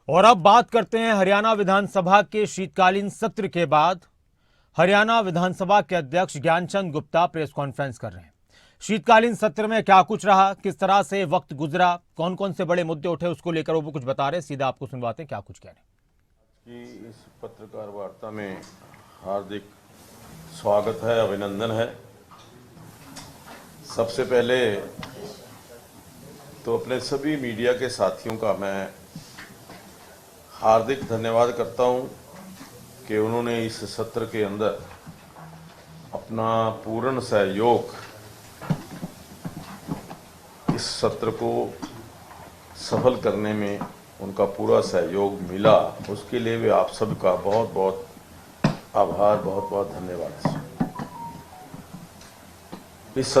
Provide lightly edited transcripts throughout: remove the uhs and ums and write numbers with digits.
और अब बात करते हैं हरियाणा विधानसभा के शीतकालीन सत्र के बाद। हरियाणा विधानसभा के अध्यक्ष ज्ञानचंद गुप्ता प्रेस कॉन्फ्रेंस कर रहे हैं। शीतकालीन सत्र में क्या कुछ रहा, किस तरह से वक्त गुजरा, कौन कौन से बड़े मुद्दे उठे, उसको लेकर वो कुछ बता रहे हैं। सीधा आपको सुनवाते हैं क्या कुछ कह रहे हैं। कि इस पत्रकार वार्ता में हार्दिक स्वागत है, अभिनंदन है। सबसे पहले तो अपने सभी मीडिया के साथियों का मैं हार्दिक धन्यवाद करता हूं कि उन्होंने इस सत्र के अंदर अपना पूर्ण सहयोग, इस सत्र को सफल करने में उनका पूरा सहयोग मिला। उसके लिए भी आप सबका बहुत बहुत आभार, बहुत बहुत धन्यवाद। इस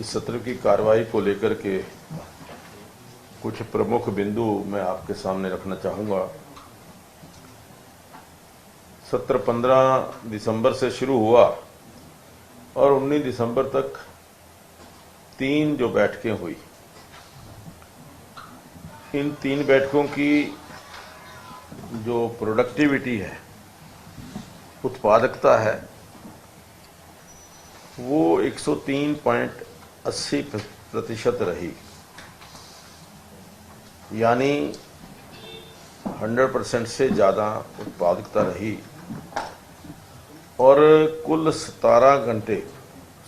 सत्र की कार्रवाई को लेकर के कुछ प्रमुख बिंदु मैं आपके सामने रखना चाहूँगा। सत्र 15 दिसंबर से शुरू हुआ और 19 दिसंबर तक 3 जो बैठकें हुई। इन 3 बैठकों की जो प्रोडक्टिविटी है, उत्पादकता है, वो 103.80% रही, यानी 100% से ज़्यादा उत्पादकता रही। और कुल 17 घंटे,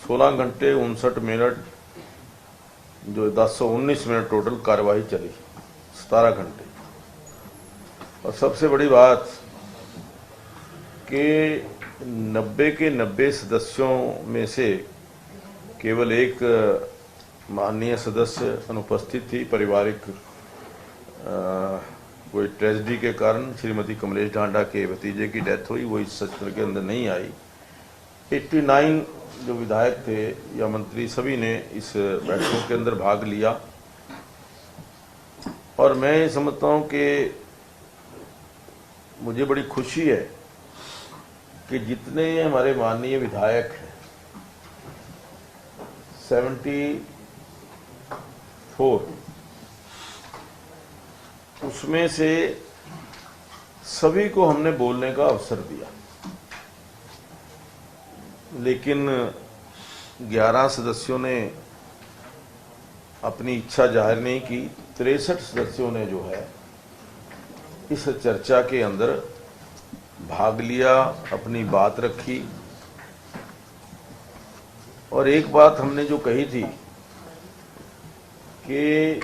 16 घंटे 59 मिनट, जो 1019 मिनट टोटल कार्यवाही चली, 17 घंटे। और सबसे बड़ी बात कि 90 के 90 सदस्यों में से केवल एक माननीय सदस्य अनुपस्थित थी। पारिवारिक कोई ट्रेजेडी के कारण श्रीमती कमलेश ढांडा के भतीजे की डेथ हुई, वो इस सत्र के अंदर नहीं आई। 89 जो विधायक थे या मंत्री, सभी ने इस बैठकों के अंदर भाग लिया। और मैं ये समझता हूँ कि मुझे बड़ी खुशी है कि जितने हमारे माननीय विधायक हैं, 74, उसमें से सभी को हमने बोलने का अवसर दिया। लेकिन 11 सदस्यों ने अपनी इच्छा जाहिर नहीं की। 63 सदस्यों ने जो है इस चर्चा के अंदर भाग लिया, अपनी बात रखी। और एक बात हमने जो कही थी कि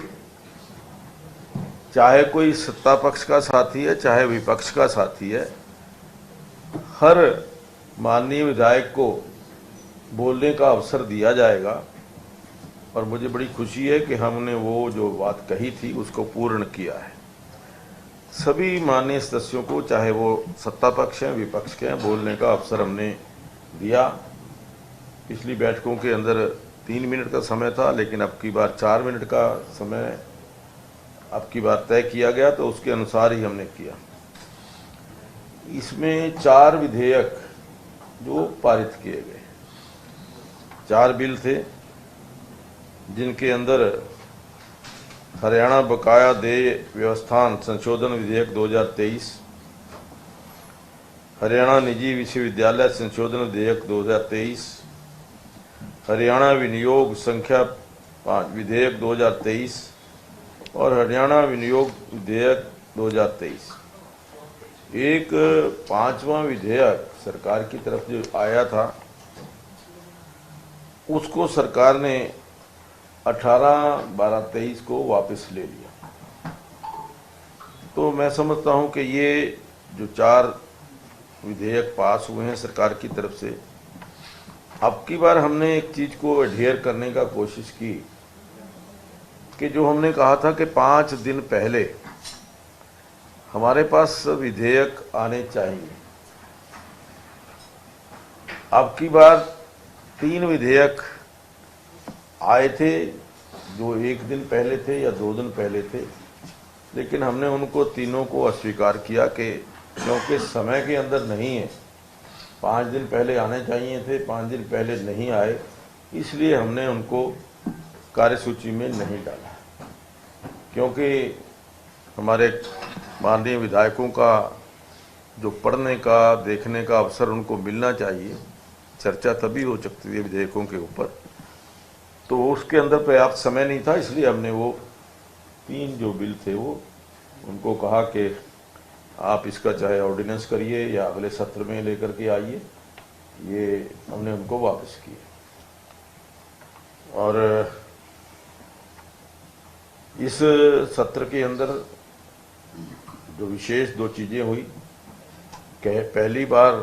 चाहे कोई सत्ता पक्ष का साथी है, चाहे विपक्ष का साथी है, हर माननीय विधायक को बोलने का अवसर दिया जाएगा। और मुझे बड़ी खुशी है कि हमने वो जो बात कही थी उसको पूर्ण किया है। सभी माननीय सदस्यों को, चाहे वो सत्ता पक्ष हैं, विपक्ष के हैं, बोलने का अवसर हमने दिया। पिछली बैठकों के अंदर 3 मिनट का समय था, लेकिन अब की बार 4 मिनट का समय अब की बार तय किया गया, तो उसके अनुसार ही हमने किया। इसमें 4 विधेयक जो पारित किए गए, 4 बिल थे, जिनके अंदर हरियाणा बकाया देय व्यवस्थान संशोधन विधेयक 2023, हरियाणा निजी विश्वविद्यालय संशोधन विधेयक 2023, हरियाणा विनियोग संख्या 5 विधेयक 2023 और हरियाणा विनियोग विधेयक 2023। एक 5वां विधेयक सरकार की तरफ जो आया था, उसको सरकार ने 18/12/23 को वापस ले लिया। तो मैं समझता हूं कि ये जो 4 विधेयक पास हुए हैं सरकार की तरफ से, अब की बार हमने एक चीज को एडहेयर करने का कोशिश की कि जो हमने कहा था कि 5 दिन पहले हमारे पास विधेयक आने चाहिए। अब की बार 3 विधेयक आए थे, जो 1 दिन पहले थे या 2 दिन पहले थे, लेकिन हमने उनको तीनों को अस्वीकार किया कि क्योंकि समय के अंदर नहीं है। 5 दिन पहले आने चाहिए थे, 5 दिन पहले नहीं आए, इसलिए हमने उनको कार्यसूची में नहीं डाला। क्योंकि हमारे माननीय विधायकों का जो पढ़ने का देखने का अवसर उनको मिलना चाहिए, चर्चा तभी हो सकती है विधेयकों के ऊपर, तो उसके अंदर पर्याप्त समय नहीं था, इसलिए हमने वो 3 जो बिल थे वो उनको कहा कि आप इसका चाहे ऑर्डिनेंस करिए या अगले सत्र में लेकर के आइए, ये हमने उनको वापस किए। और इस सत्र के अंदर जो विशेष 2 चीजें हुई कि पहली बार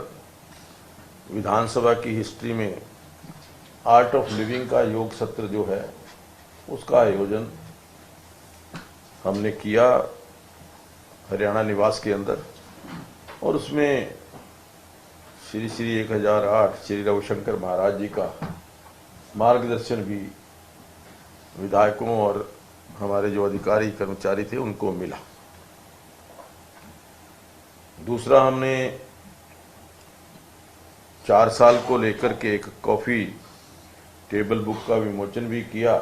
विधानसभा की हिस्ट्री में आर्ट ऑफ लिविंग का योग सत्र जो है उसका आयोजन हमने किया हरियाणा निवास के अंदर, और उसमें श्री श्री 1008 श्री रविशंकर महाराज जी का मार्गदर्शन भी विधायकों और हमारे जो अधिकारी कर्मचारी थे उनको मिला। दूसरा, हमने 4 साल को लेकर के एक कॉफी टेबल बुक का विमोचन भी किया,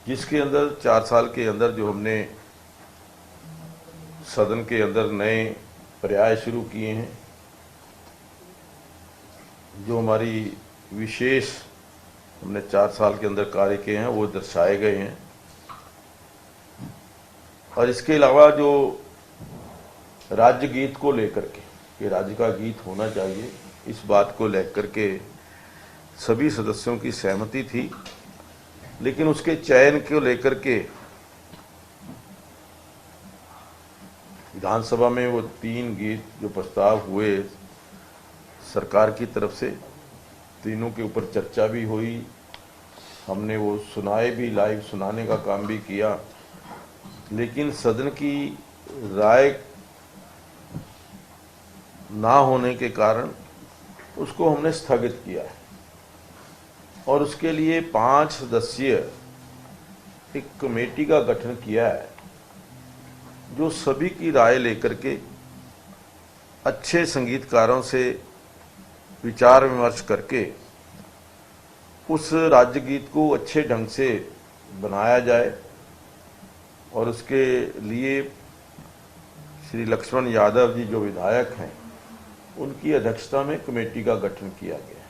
जिसके अंदर 4 साल के अंदर जो हमने सदन के अंदर नए पर्याय शुरू किए हैं, जो हमारी विशेष हमने 4 साल के अंदर कार्य किए हैं वो दर्शाए गए हैं। और इसके अलावा जो राज्य गीत को लेकर के कि राज्य का गीत होना चाहिए, इस बात को लेकर के सभी सदस्यों की सहमति थी, लेकिन उसके चयन को लेकर के विधानसभा में वो 3 गीत जो प्रस्ताव हुए सरकार की तरफ से, तीनों के ऊपर चर्चा भी हुई, हमने वो सुनाए भी, लाइव सुनाने का काम भी किया, लेकिन सदन की राय ना होने के कारण उसको हमने स्थगित किया है। और उसके लिए 5 सदस्यीय एक कमेटी का गठन किया है, जो सभी की राय लेकर के अच्छे संगीतकारों से विचार विमर्श करके उस राज्य गीत को अच्छे ढंग से बनाया जाए। और उसके लिए श्री लक्ष्मण यादव जी जो विधायक हैं, उनकी अध्यक्षता में कमेटी का गठन किया गया।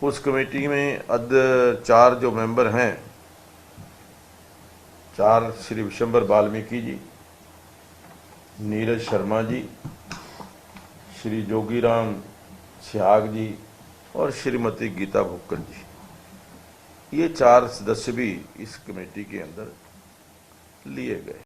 उस कमेटी में 4 जो मेंबर हैं, 4 श्री विशंबर वाल्मीकि जी, नीरज शर्मा जी, श्री जोगीराम सिहाग जी और श्रीमती गीता भुक्कड़ जी, ये 4 सदस्य भी इस कमेटी के अंदर लिए गए।